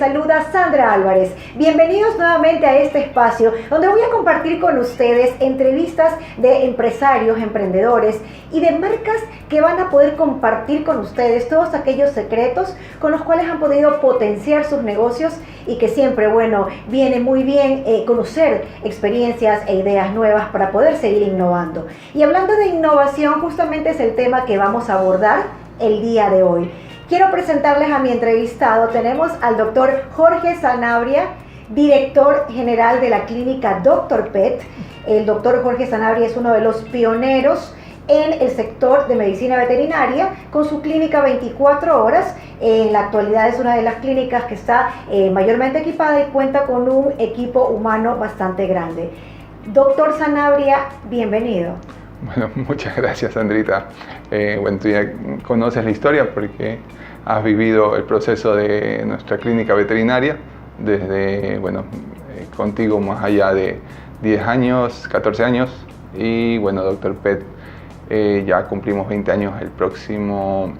saluda Sandra Álvarez. Bienvenidos nuevamente a este espacio donde voy a compartir con ustedes entrevistas de empresarios, emprendedores y de marcas que van a poder compartir con ustedes todos aquellos secretos con los cuales han podido potenciar sus negocios y que siempre, bueno, viene muy bien conocer experiencias e ideas nuevas para poder seguir innovando. Y hablando de innovación, justamente es el tema que vamos a abordar el día de hoy. Quiero presentarles a mi entrevistado. Tenemos al doctor Jorge Sanabria, director general de la clínica Dr. Pet. El doctor Jorge Sanabria es uno de los pioneros en el sector de medicina veterinaria con su clínica 24 horas. En la actualidad es una de las clínicas que está mayormente equipada y cuenta con un equipo humano bastante grande. Doctor Sanabria, bienvenido. Bueno, muchas gracias, Sandrita. Bueno, tú ya conoces la historia porque has vivido el proceso de nuestra clínica veterinaria desde, bueno, contigo más allá de 10 años, 14 años y, bueno, Dr. Pet, ya cumplimos 20 años el próximo,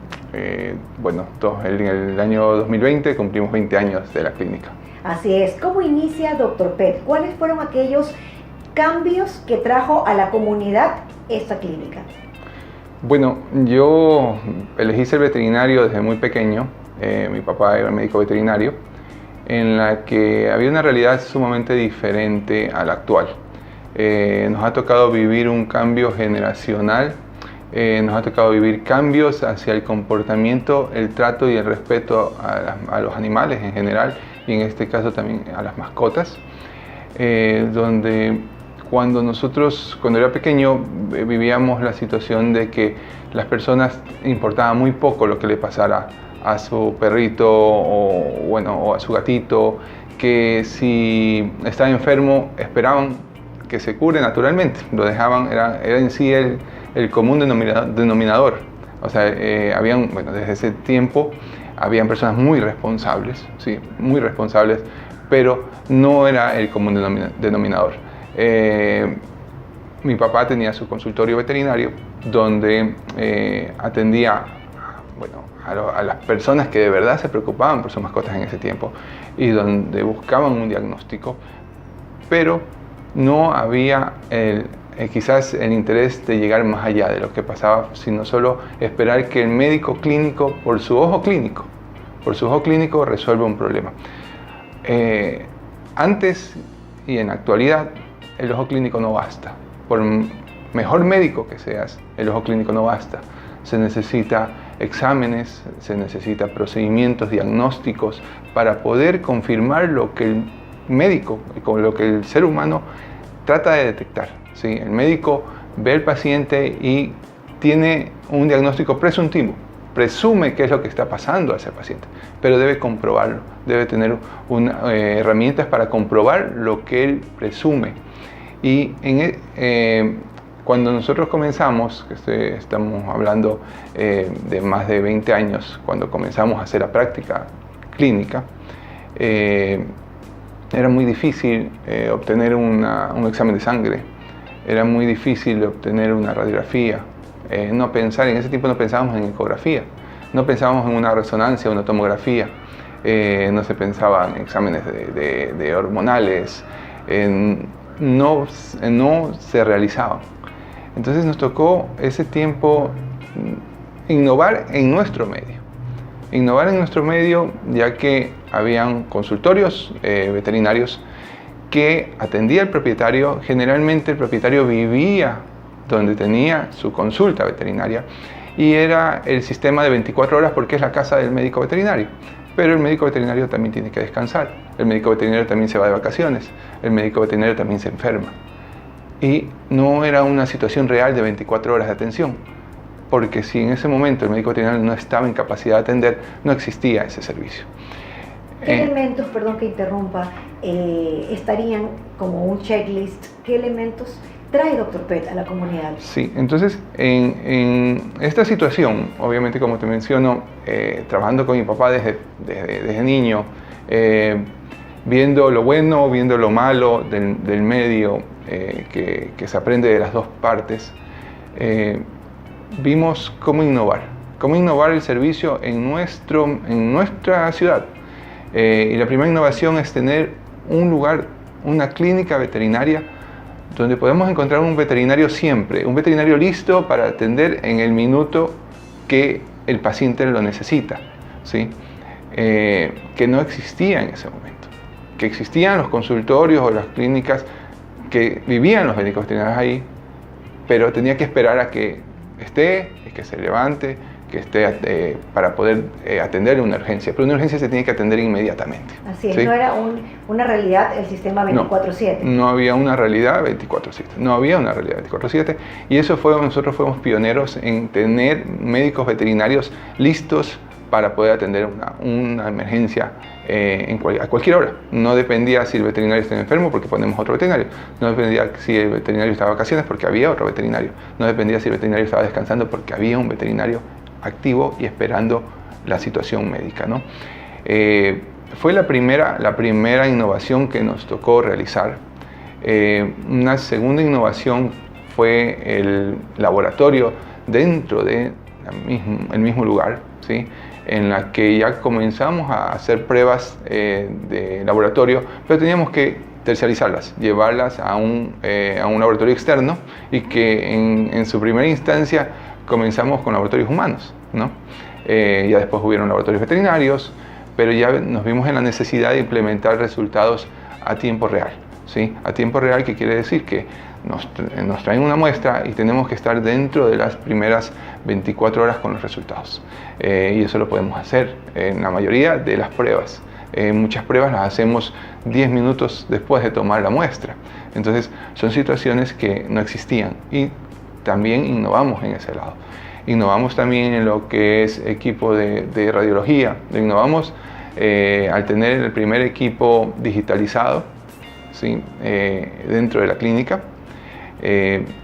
bueno, en el año 2020 cumplimos 20 años de la clínica. Así es. ¿Cómo inicia Dr. Pet? ¿Cuáles fueron aquellos cambios que trajo a la comunidad esta clínica? Bueno, yo elegí ser veterinario desde muy pequeño. Mi papá era médico veterinario, en la que había una realidad sumamente diferente a la actual. Nos ha tocado vivir un cambio generacional, nos ha tocado vivir cambios hacia el comportamiento, el trato y el respeto a los animales en general, y en este caso también a las mascotas, donde cuando era pequeño, vivíamos la situación de que las personas importaba muy poco lo que le pasara a su perrito o a su gatito, que si estaba enfermo esperaban que se cure naturalmente, lo dejaban, era en sí el común denominador. O sea, desde ese tiempo habían personas muy responsables, sí, muy responsables, pero no era el común denominador. Mi papá tenía su consultorio veterinario donde atendía a las personas que de verdad se preocupaban por sus mascotas en ese tiempo y donde buscaban un diagnóstico, pero no había quizás el interés de llegar más allá de lo que pasaba, sino solo esperar que el médico clínico, por su ojo clínico, resuelva un problema. Antes y en la actualidad, el ojo clínico no basta. Por mejor médico que seas, el ojo clínico no basta. Se necesita exámenes, se necesita procedimientos diagnósticos para poder confirmar lo que el médico, con lo que el ser humano trata de detectar. ¿Sí? El médico ve al paciente y tiene un diagnóstico presuntivo. Presume qué es lo que está pasando a ese paciente, pero debe comprobarlo, debe tener herramientas para comprobar lo que él presume. Y cuando nosotros comenzamos, estamos hablando de más de 20 años, cuando comenzamos a hacer la práctica clínica, era muy difícil obtener un examen de sangre, era muy difícil obtener una radiografía. En ese tiempo no pensábamos en ecografía, no pensábamos en una resonancia, una tomografía, no se pensaba en exámenes de hormonales, no se realizaban. Entonces nos tocó ese tiempo innovar en nuestro medio, ya que habían consultorios veterinarios que atendía el propietario. Generalmente el propietario vivía donde tenía su consulta veterinaria y era el sistema de 24 horas porque es la casa del médico veterinario. Pero el médico veterinario también tiene que descansar, el médico veterinario también se va de vacaciones, el médico veterinario también se enferma. Y no era una situación real de 24 horas de atención, porque si en ese momento el médico veterinario no estaba en capacidad de atender, no existía ese servicio. ¿Qué elementos, perdón que interrumpa, estarían como un checklist? ¿Qué elementos trae Dr. Pet a la comunidad? Sí, entonces en esta situación, obviamente como te menciono, trabajando con mi papá desde niño, viendo lo bueno, viendo lo malo del medio, que se aprende de las dos partes, vimos cómo innovar el servicio en nuestra ciudad. Y la primera innovación es tener un lugar, una clínica veterinaria donde podemos encontrar un veterinario siempre, un veterinario listo para atender en el minuto que el paciente lo necesita, ¿sí? Que no existía en ese momento, que existían los consultorios o las clínicas que vivían los médicos veterinarios ahí, pero tenía que esperar a que esté, que se levante, que esté para poder atender una urgencia. Pero una urgencia se tiene que atender inmediatamente. Así es, ¿sí? No era una realidad el sistema 24/7. No había una realidad 24/7. No había una realidad 24/7. Y eso nosotros fuimos pioneros en tener médicos veterinarios listos para poder atender una emergencia a cualquier hora. No dependía si el veterinario estaba enfermo porque ponemos otro veterinario. No dependía si el veterinario estaba de vacaciones porque había otro veterinario. No dependía si el veterinario estaba descansando porque había un veterinario activo y esperando la situación médica, ¿no? Fue la primera innovación que nos tocó realizar. Una segunda innovación fue el laboratorio dentro del mismo lugar, ¿sí? En la que ya comenzamos a hacer pruebas de laboratorio, pero teníamos que terciarizarlas, llevarlas a un laboratorio externo y que en su primera instancia comenzamos con laboratorios humanos, ¿no? Ya después hubieron laboratorios veterinarios, pero ya nos vimos en la necesidad de implementar resultados a tiempo real, ¿sí? A tiempo real, que quiere decir que nos traen una muestra y tenemos que estar dentro de las primeras 24 horas con los resultados. Y eso lo podemos hacer en la mayoría de las pruebas. Muchas pruebas las hacemos 10 minutos después de tomar la muestra. Entonces son situaciones que no existían y también innovamos en ese lado. Innovamos también en lo que es equipo de radiología. Innovamos al tener el primer equipo digitalizado, ¿sí? Dentro de la clínica.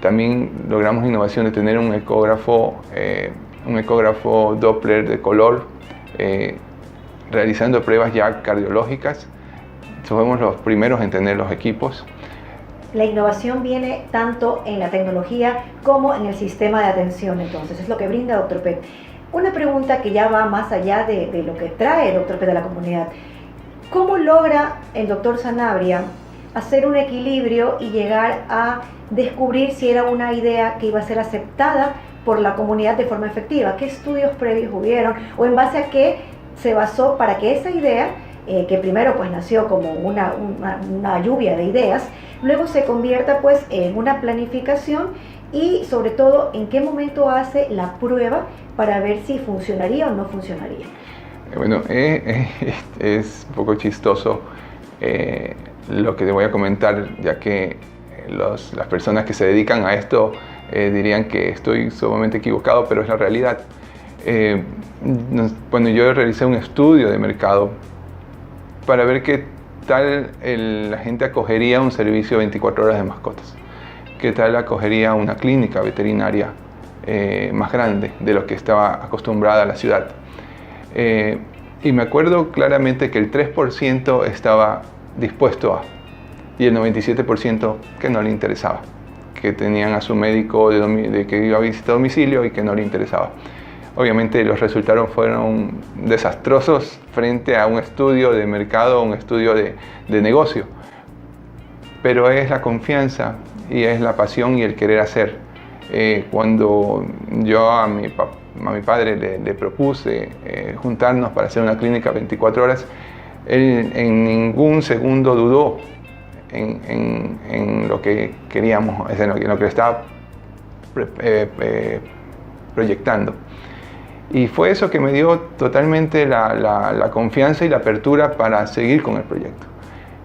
También logramos innovación de tener un ecógrafo Doppler de color, realizando pruebas ya cardiológicas. Fuimos los primeros en tener los equipos. La innovación viene tanto en la tecnología como en el sistema de atención, entonces, es lo que brinda Dr. Pet. Una pregunta que ya va más allá de lo que trae Dr. Pet a la comunidad. ¿Cómo logra el doctor Sanabria hacer un equilibrio y llegar a descubrir si era una idea que iba a ser aceptada por la comunidad de forma efectiva? ¿Qué estudios previos hubieron o en base a qué se basó para que esa idea, que primero pues nació como una lluvia de ideas, luego se convierta pues en una planificación y sobre todo en qué momento hace la prueba para ver si funcionaría o no funcionaría? Bueno, es un poco chistoso lo que te voy a comentar, ya que las personas que se dedican a esto dirían que estoy sumamente equivocado, pero es la realidad. Cuando yo realicé un estudio de mercado para ver qué tal la gente acogería un servicio 24 horas de mascotas, qué tal acogería una clínica veterinaria más grande de lo que estaba acostumbrada la ciudad. Y me acuerdo claramente que el 3% estaba dispuesto a, y el 97% que no le interesaba, que tenían a su médico que iba a visitar domicilio y que no le interesaba. Obviamente los resultados fueron desastrosos frente a un estudio de mercado, un estudio de negocio, pero es la confianza y es la pasión y el querer hacer. Cuando yo a mi padre le propuse juntarnos para hacer una clínica 24 horas, él en ningún segundo dudó en lo que queríamos, en lo que estaba proyectando. Y fue eso que me dio totalmente la confianza y la apertura para seguir con el proyecto.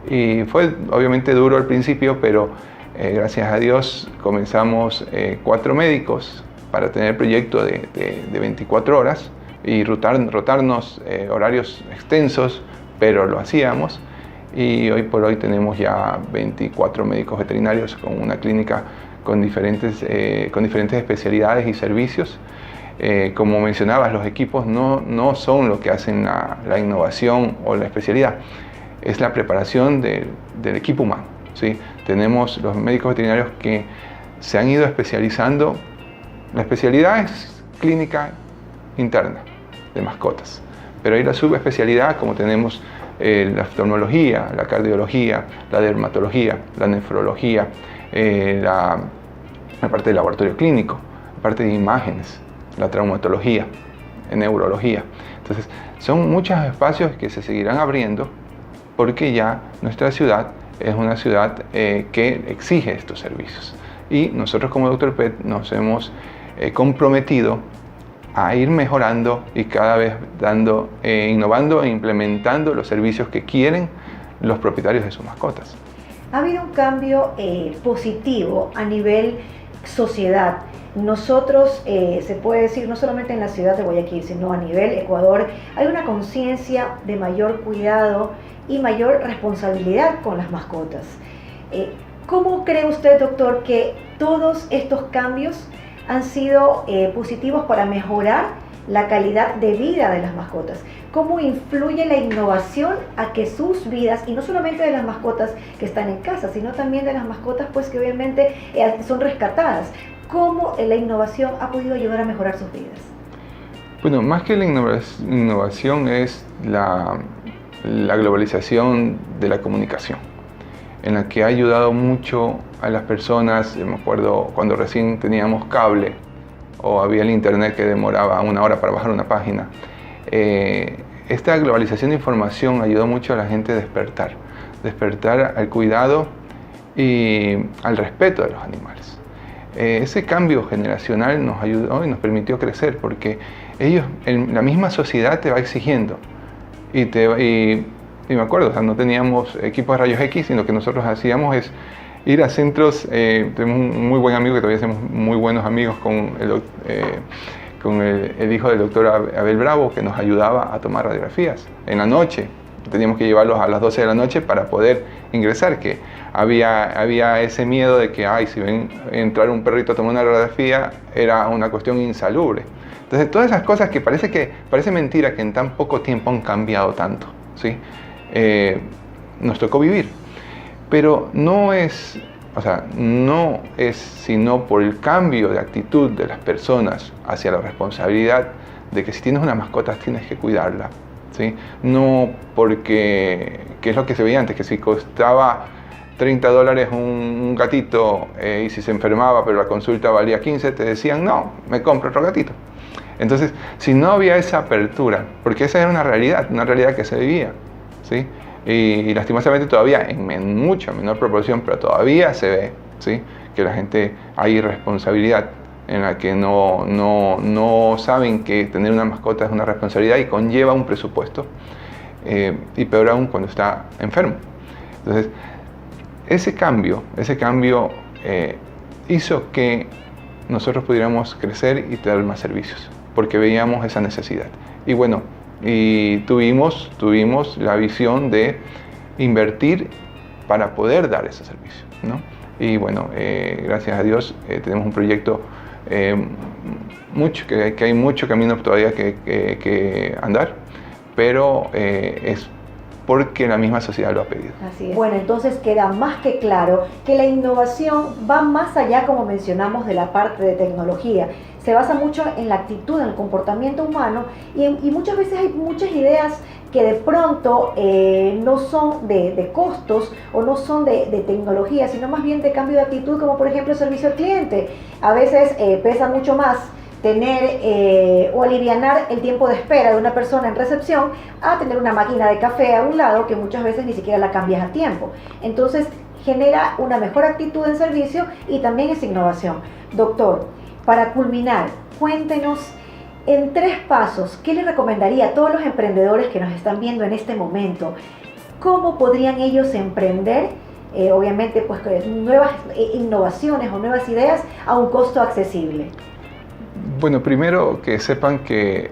Y fue obviamente duro al principio, pero gracias a Dios comenzamos 4 médicos para tener el proyecto de 24 horas y rotarnos horarios extensos, pero lo hacíamos. Y hoy por hoy tenemos ya 24 médicos veterinarios con una clínica con diferentes especialidades y servicios. Como mencionabas, los equipos no son lo que hacen la innovación o la especialidad, es la preparación del equipo humano, ¿sí? Tenemos los médicos veterinarios que se han ido especializando. La especialidad es clínica interna de mascotas, pero hay la subespecialidad, como tenemos la oftalmología, la cardiología, la dermatología, la nefrología, la parte del laboratorio clínico, la parte de imágenes, la traumatología, neurología. Entonces, son muchos espacios que se seguirán abriendo porque ya nuestra ciudad es una ciudad que exige estos servicios. Y nosotros como Dr. Pet nos hemos comprometido a ir mejorando y cada vez innovando e implementando los servicios que quieren los propietarios de sus mascotas. Ha habido un cambio positivo a nivel sociedad. Nosotros, se puede decir, no solamente en la ciudad de Guayaquil, sino a nivel Ecuador, hay una conciencia de mayor cuidado y mayor responsabilidad con las mascotas. ¿Cómo cree usted, doctor, que todos estos cambios han sido positivos para mejorar la calidad de vida de las mascotas? ¿Cómo influye la innovación a que sus vidas, y no solamente de las mascotas que están en casa, sino también de las mascotas pues que obviamente son rescatadas? ¿Cómo la innovación ha podido ayudar a mejorar sus vidas? Bueno, más que la innovación es la globalización de la comunicación, en la que ha ayudado mucho a las personas. Me acuerdo cuando recién teníamos cable o había el internet que demoraba 1 hora para bajar una página. Esta globalización de información ayudó mucho a la gente a despertar al cuidado y al respeto de los animales. Ese cambio generacional nos ayudó y nos permitió crecer porque la misma sociedad te va exigiendo. Y me acuerdo, o sea, no teníamos equipos de rayos X, sino que nosotros hacíamos es ir a centros. Tenemos un muy buen amigo que todavía somos muy buenos amigos con el hijo del doctor Abel Bravo, que nos ayudaba a tomar radiografías en la noche. Teníamos que llevarlos a las 12 de la noche para poder ingresar, que había ese miedo de que si ven entrar un perrito a tomar una radiografía era una cuestión insalubre. Entonces, todas esas cosas que parece mentira que en tan poco tiempo han cambiado tanto, ¿sí? Nos tocó vivir. Pero no es sino por el cambio de actitud de las personas hacia la responsabilidad de que si tienes una mascota tienes que cuidarla, ¿sí? No porque, que es lo que se veía antes, que si costaba $30 un gatito y si se enfermaba pero la consulta valía 15, te decían, no, me compro otro gatito. Entonces, si no había esa apertura, porque esa era una realidad que se vivía, ¿sí? Y lastimosamente todavía en mucha menor proporción, pero todavía se ve, ¿sí? Que la gente, hay irresponsabilidad en la que no saben que tener una mascota es una responsabilidad y conlleva un presupuesto, y peor aún cuando está enfermo. Entonces, ese cambio hizo que nosotros pudiéramos crecer y dar más servicios, porque veíamos esa necesidad. Y bueno, tuvimos la visión de invertir para poder dar ese servicio, ¿no? Y bueno, gracias a Dios tenemos un proyecto que hay mucho camino todavía que andar, pero es porque la misma sociedad lo ha pedido. Así es. Bueno, entonces queda más que claro que la innovación va más allá, como mencionamos, de la parte de tecnología. Se basa mucho en la actitud, en el comportamiento humano y muchas veces hay muchas ideas que de pronto no son de costos o no son de tecnología, sino más bien de cambio de actitud, como por ejemplo el servicio al cliente. A veces pesa mucho más tener o alivianar el tiempo de espera de una persona en recepción a tener una máquina de café a un lado que muchas veces ni siquiera la cambias a tiempo. Entonces genera una mejor actitud en servicio y también es innovación. Doctor, para culminar, cuéntenos en 3 pasos, ¿qué le recomendaría a todos los emprendedores que nos están viendo en este momento? ¿Cómo podrían ellos emprender? Obviamente, pues nuevas innovaciones o nuevas ideas a un costo accesible. Bueno, primero que sepan que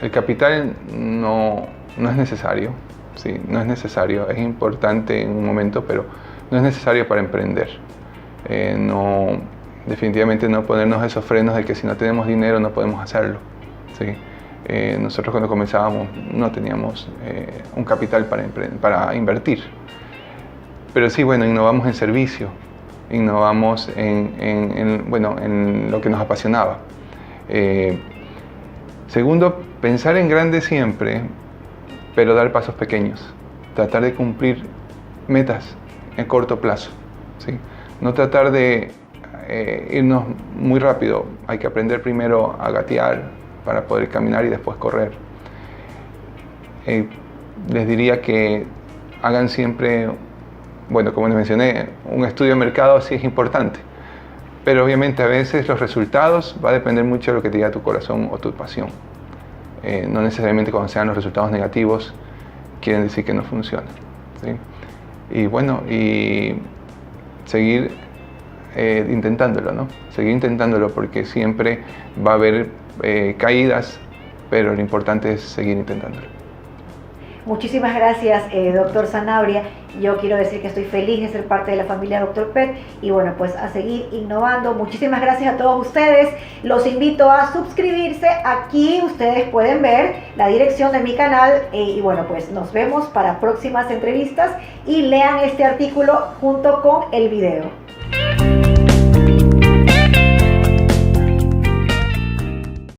el capital no es necesario, ¿sí? No es necesario, es importante en un momento, pero no es necesario para emprender. Definitivamente no ponernos esos frenos de que si no tenemos dinero no podemos hacerlo, ¿sí? Nosotros cuando comenzábamos no teníamos un capital para invertir, pero sí, bueno, innovamos en servicio, innovamos en lo que nos apasionaba. Segundo, pensar en grande siempre pero dar pasos pequeños, tratar de cumplir metas en corto plazo, ¿sí? No tratar de irnos muy rápido, hay que aprender primero a gatear para poder caminar y después correr. Les diría que hagan siempre, bueno, como les mencioné, un estudio de mercado sí es importante, pero obviamente a veces los resultados va a depender mucho de lo que te diga tu corazón o tu pasión. No necesariamente cuando sean los resultados negativos quieren decir que no funciona, ¿sí? Y bueno, y seguir intentándolo, ¿no? Seguir intentándolo porque siempre va a haber caídas, pero lo importante es seguir intentándolo. Muchísimas gracias, doctor Sanabria. Yo quiero decir que estoy feliz de ser parte de la familia Dr. Pet y bueno, pues a seguir innovando. Muchísimas gracias a todos ustedes. Los invito a suscribirse. Aquí ustedes pueden ver la dirección de mi canal y bueno, pues nos vemos para próximas entrevistas y lean este artículo junto con el video.